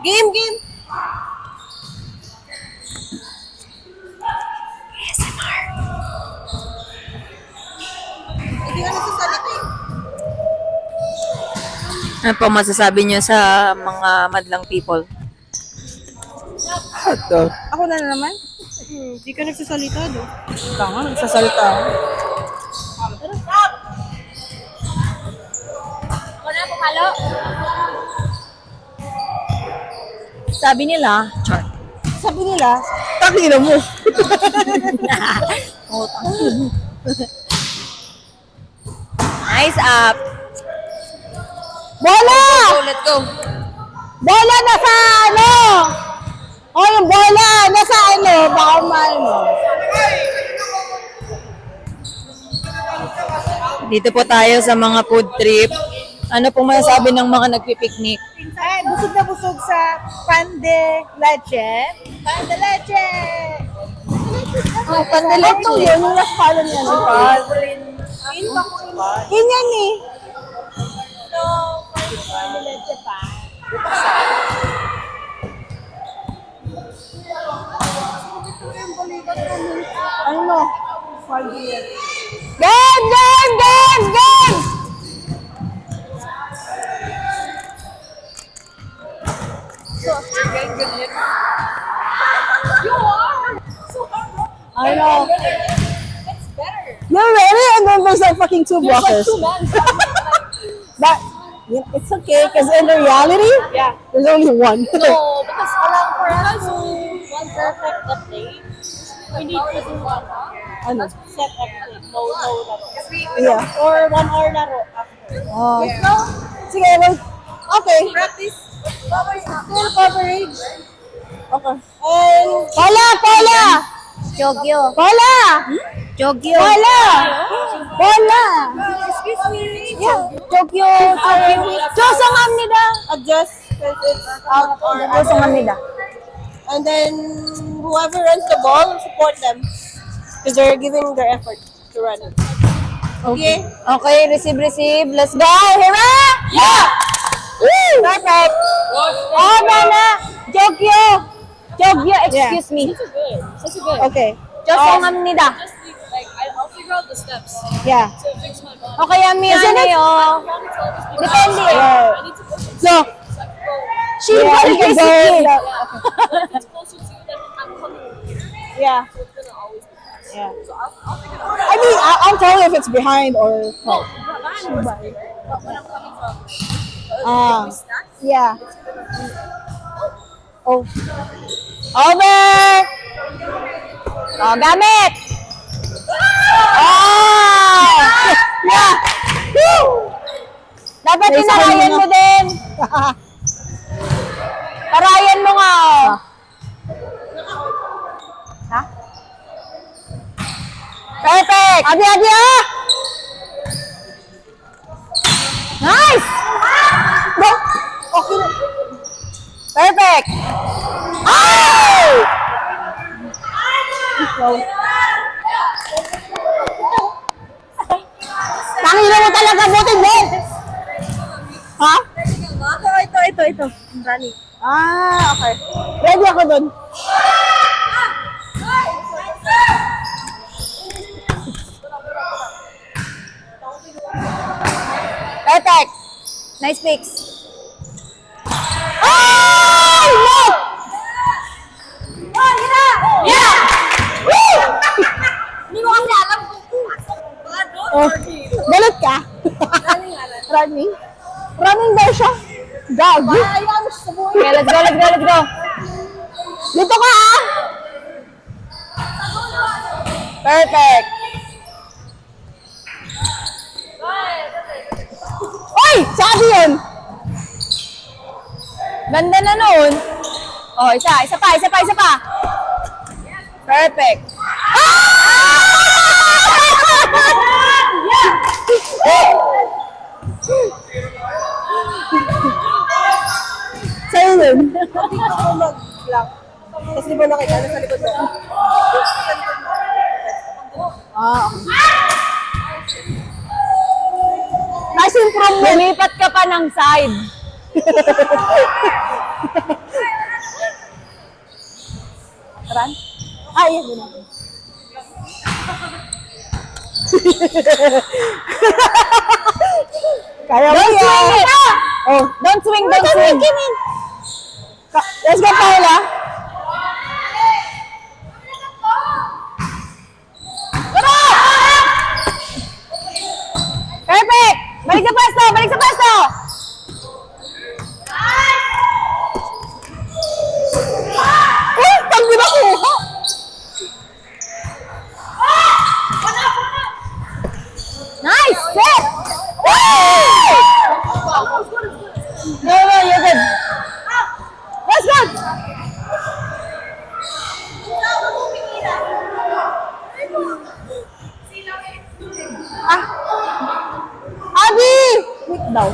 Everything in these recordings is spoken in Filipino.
Game, game. ASMR. Hindi ka nagsasalita eh. Ano po masasabi niyo sa mga madlang people? Ito. Ako na naman. Hindi ka nagsasalita, do. Ikaw nga, nagsasalita. Ako na po, halo. Sabi nila, char. Sabi nila, Takina mo. Oh, tangin. Nice up. bola! Let's go. Bola nasa ano? O, yung bola nasa ano? Baka maano. Dito po tayo sa mga food trip. Ano po masasabi ng mga nagpipiknik? Ay, busog na busog sa pan de leche. Pan de leche! Oh, Ito yun, yung last pala niya. Yun yan eh. So, pan de leche pa. Ano? Game! Game! Game! Game! I know. It's better. You're ready? And then there's like fucking two There's like blockers. two men. But yeah, it's okay because in the reality, Yeah. there's only one. No, because for us to one perfect that day, we need to do one Ano? set everything. No laro. Yeah. Or 1 hour laro after. Oh. Sige, well, okay. Practice. Full coverage. Okay. And Paula, Paula, Jogyo. Paula, Jogyo. Paula, Paula. Excuse me. Yeah. Tokyo, Tokyo. 조성합니다. Adjust because it's out or 조성합니다. And then whoever runs the ball, support them because they're giving their effort to run it. Okay. Okay, receive. Let's go. Hira! Yeah. Woo! Perfect. Oh, Nana. Jogyo. Jogyo, excuse me. This is good. This is good. Okay. 조성합니다. Just leave, like, I'll figure out the steps Yeah. to fix my body. Okay, Yami, Isn't ano it- yun? I want to tell this people. Depende. Yeah. I need to push it So, so I can go. She yeah, will you can visit go. you. Yeah. If it's closer to you, then I'm coming over here. Yeah. So it's gonna always be fast. Yeah. So I'll figure it out. I mean, I'll tell you if it's behind or No, behind was bigger. But when I'm coming from Ah. we stack, yeah. it's gonna be Oh. Over! Oh, gamit! Oh! Yeah. Woo! Dapat May tinarayan isa mo din. Tarayan mo nga. Oh. Ha? Perfect! Abi, abi, ah! Nice! No. Okay. Perfect! Oh! Tangina mo talaga, buti mo. Ha? ito. Running. Ah, okay. Ready ako dun. Perfect! Nice fix. Ay! No! Yeah! Hindi mo kasi alam kung Oh, balot ka? Running? Running daw siya? Gagi. Ayaw sa buhay. Okay, let's go. Dito ka ah! Perfect. Oy! Sabi yun! Ganda na nun. Oh, isa pa. Perfect. Sa'yo yun. Hindi ako mag-block. Tapos di ba nakita? Nasa likod mo. Ah, okay. Nice improvement. Lumipat ka pa ng side. Ay, yun na. Kaya mo Don't swing yan. it! Oh, Don't swing, don't swing. Let's go, Paula. Perfect! Balik sa pwesto! Balik sa pwesto! Eh, pag di nakuha. Nice! Set! No, no, you're good. Let's go. Abi! Wait daw.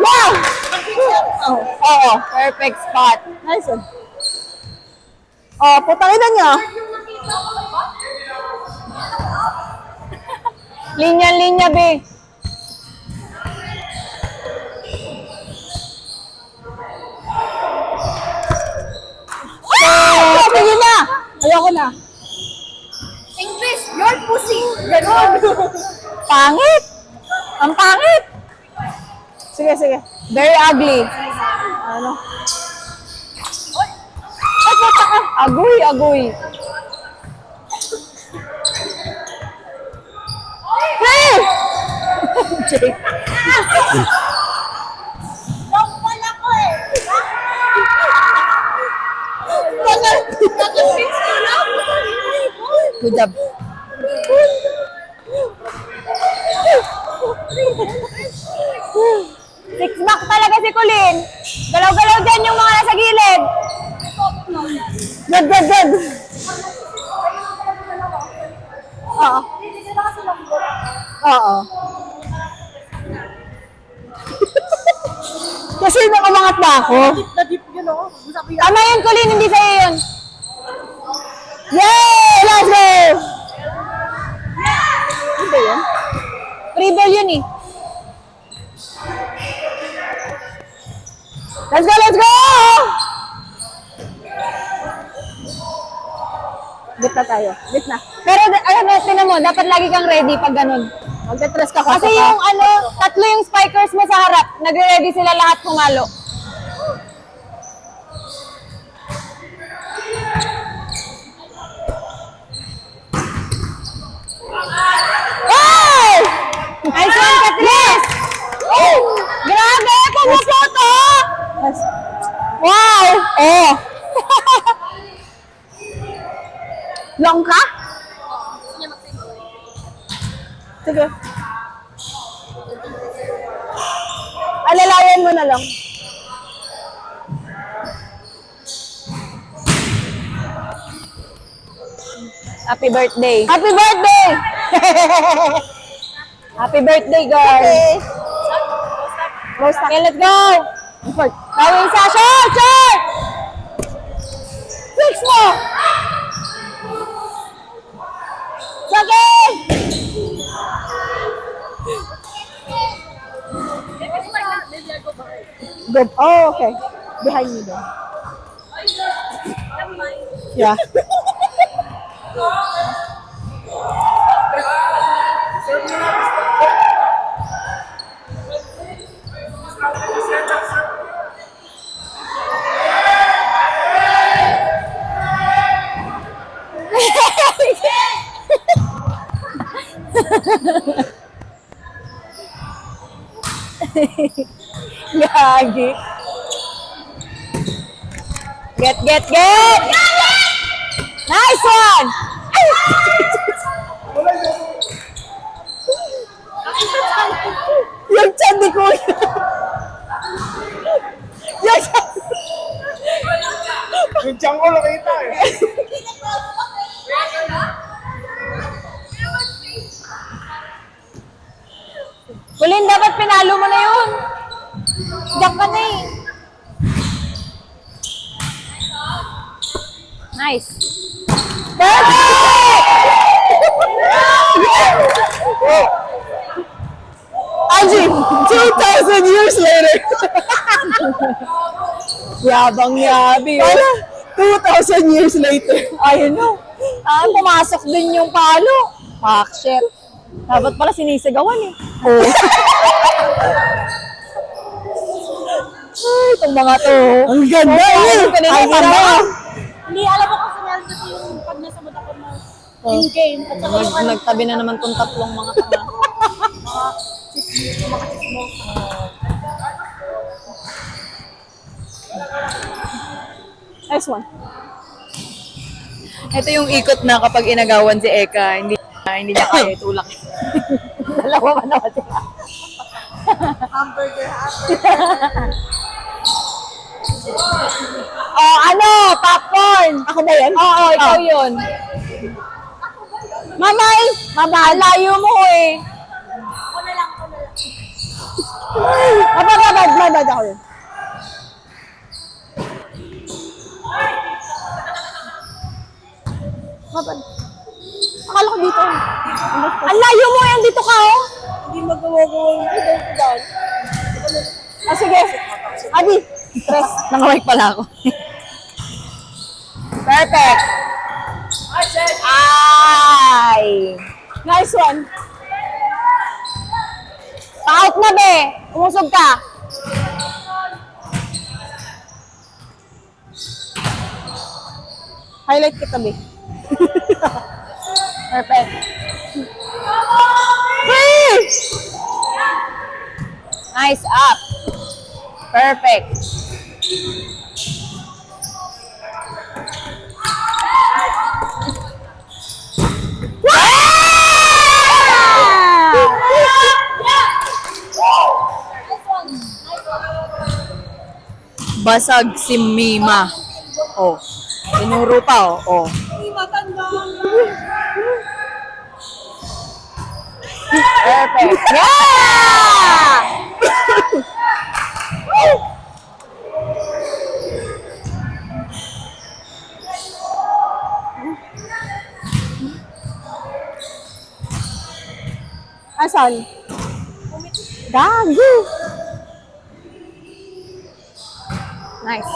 Wow! Oo, perfect spot. Nice one. Oh, putangin na niya. Linya-linya, be. Oh, tingin na. Ayoko na. English, your pussy. Ganon. Pangit! Ang pangit! Sige, sige. Very ugly. Ano? Agoy, agoy. Hey! Jake. Wala ko eh. Good job. Six back talaga si Colin. Galaw-galaw dyan yung mga nasa gilid. Good, good, good. Oo. Oo. Kasi nakamangat na ako. Na-dip yun o. Sabi Tama yun, Colin. Hindi sa'yo yun. Yay! Let's go! Ano ba yun? Free ball yun eh. Let's go, let's go! Git na tayo. Git na. Pero tinan mo, dapat lagi kang ready pag ganun. Magte-tres ka Kasi yung tatlo yung spikers mo sa harap, nagre-ready sila lahat pumalo. Hey! Nice one, Katris! Oh! Grabe! Pumuputo! Wow! Oh! Long ka? Sige. Alalayan mo na lang. Happy birthday! Happy birthday! Happy birthday, girl! Okay. Roast Okay, let's go! effort. Gawin sa short! Short! Fix mo! Second! Good. Oh, okay. Behind me though. Yeah. Gagi. Get, get, get! Nice one! Yung chan ni Kuya. Yung chan. Yung tiyang ko nakita eh. Kulin, dapat pinalo mo na yun. Diyak ka na eh. Nice. Angie! 2,000 years later. Yabang yabi. Wala. 2,000 years later. Ayun no. Pumasok din yung palo. Fuck shit. Dapat pala sinisigawan eh. Oh. Ay, itong mga to. Ang ganda eh. Ay, ganda. Hindi, alam mo kasi meron kasi yung pag nasa mood ako na in-game. At saka yung Nagtabi na naman tong tatlong mga tanga. Nice one. Ito yung ikot na kapag inagawan si Eka, hindi niya kaya itulak. Dalawa pa naman sila. Hamburger. Oh, ano? Popcorn! Ako ba yan? Oo, ikaw yun. Mamay! Mamay! Layo mo eh. ako na lang. Mabad ako yun. Mabad. Akala ko dito. Ang layo mo yan, dito ka oh. Hindi magawa-gawa. Ito down. Ah, sige. Adi. Tres. Nangawag pala ako. Perfect. Ay! Nice one. Pa-out na be! Umusog ka. Highlight kita, be. Perfect. Nice up. Perfect. Basag si Mima. Oh. Tinuro pa oh. Oh. Perfect. Yeah! Asan? Gago. Nice.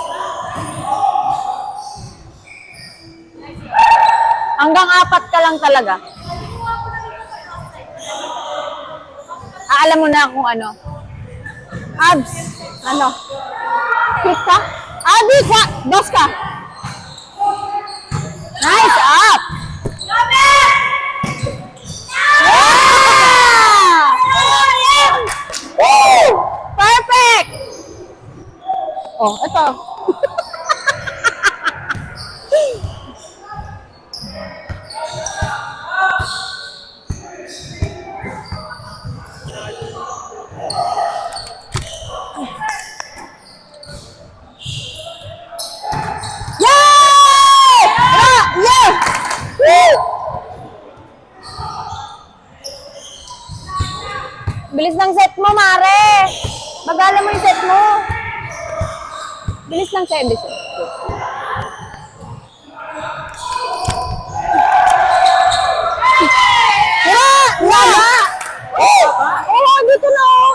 Hanggang 4 ka lang talaga. Alam mo na kung ano. Abs. Ano? Quick ka? Adi ka! Dos ka! Nice up! Perfect! Oh, ito. Bilis ng set mo, Mare! Bagala mo yung set mo. Bilis ng set. Oh, dito na oh.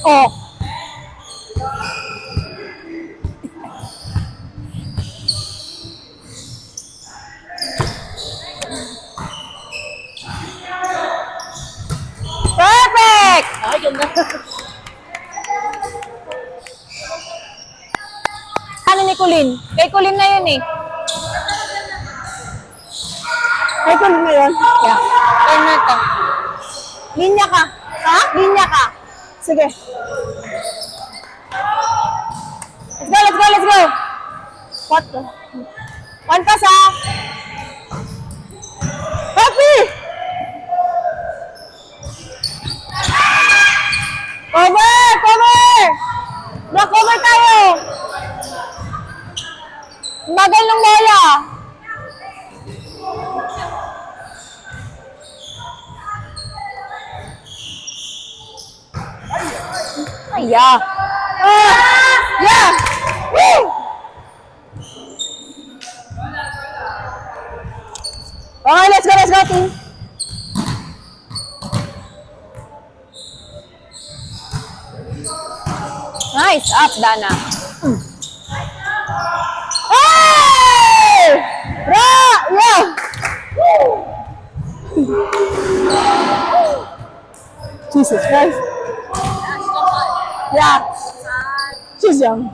Oh. Perfect! Ay, ganda. Ano ni Colin? Kay Colin na yun eh. Ay, tuloy na yun. Yeah. Turn na to. Linya ka. Ha? Linya ka. Sige. Let's go, let's go, let's go. What? One pass ha. Happy! Cover! Cover! Block cover tayo. Bagal ng bola. Ay, yeah. Yeah! Woo! Okay, let's go, team. Nice. Up, Dana. Hey! Yeah! Jesus Christ. Yeah. She's young.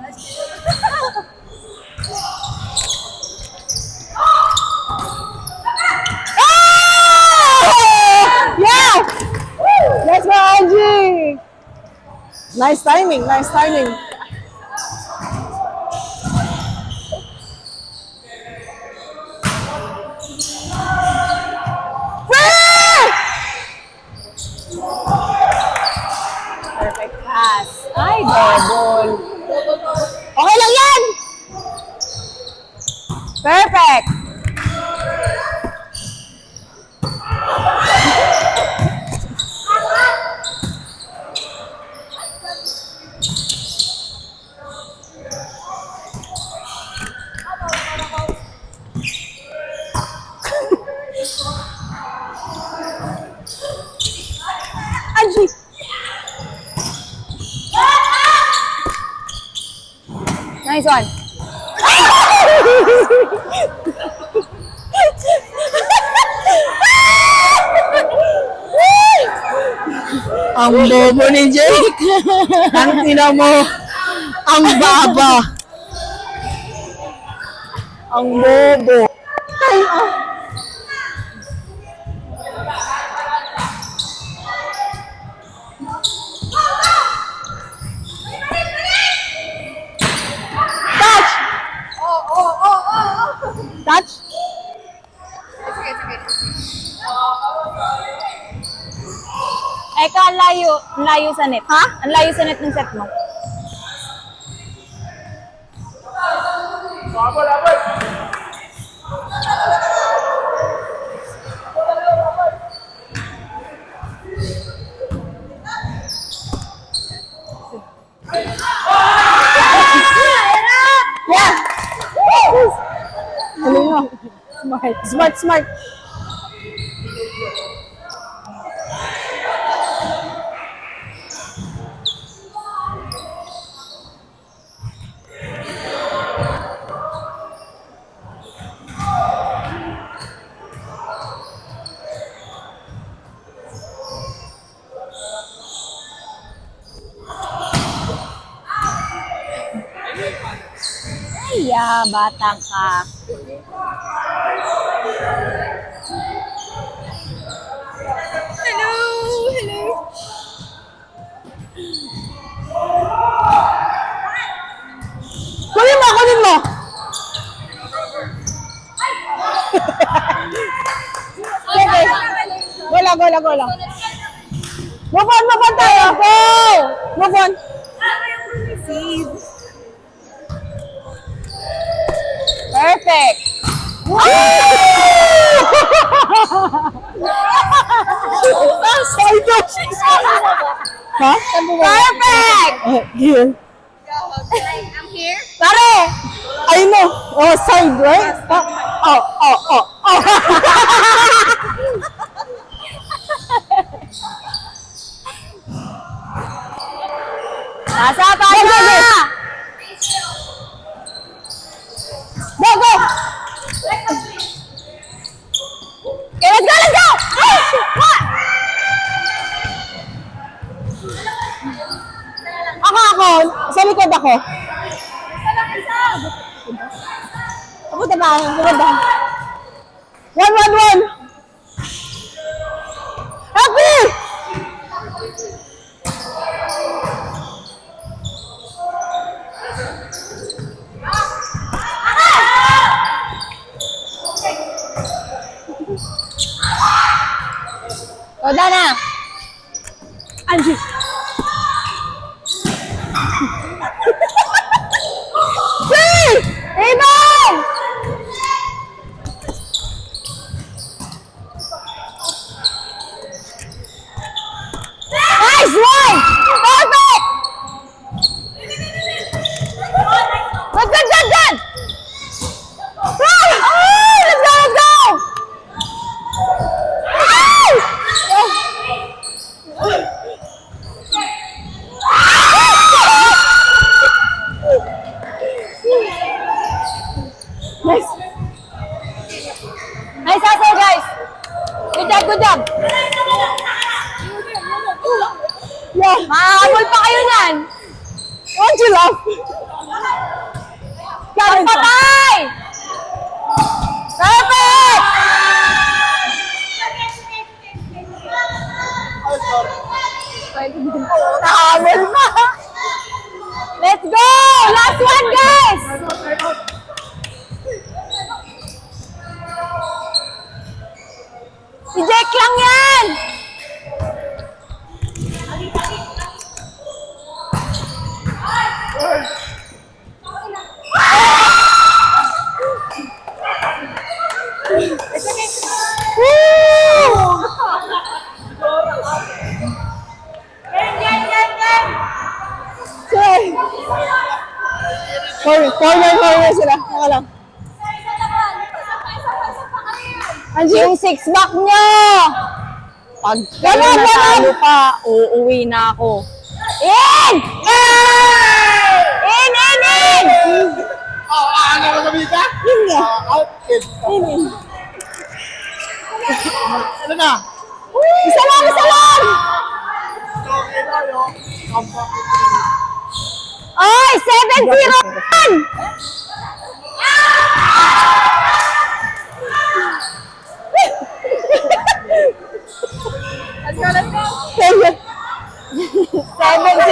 Oh! Yeah! Let's go, Angie! Nice timing, nice timing. Perfect pass. Ay, double. Okay lang yan! Perfect. Angie! Nice one. Ang bobo ni Jake. Ang tina mo. Ang baba. Ang bobo. Ay, oh. Touch! Touch? Eka, ang layo sa net. Ha? Ang layo sa net ng set mo. Yeah! Ano yun? Smart. Ay, batang ka. Kunin mo! Okay. Gola. Move on tayo. Go! Move on. Perfect. Ha? Perfect. Here. I'm here. Pare! I know. Oh, side, right? Oh. Nasa pa Go, na. Go! Okay, let's go. Ay, what? Ako. Sa likod ako. Pupunta ba? 1-1-1. Happy! O, Dana. Angie. Hey! Ibon! Nice one! Perfect! Good! Oh, let's go! Nice. Nice hustle, guys. Good job, good job. Yeah. Mahabol pa kayo nan. Why'd you laugh? Karin pa. Patay! Perfect! Nahabol pa. Let's go! Last one, guys! Si Jake lang yan! Sorry. Corner sila. Naka lang. Angie? Yung six back nyo! Pag kayo Ganon, natalo pa, uuwi na ako. In! In! Yun nga. Ano na? Isa lang! Ay! 7-0! Let's go. 7-0!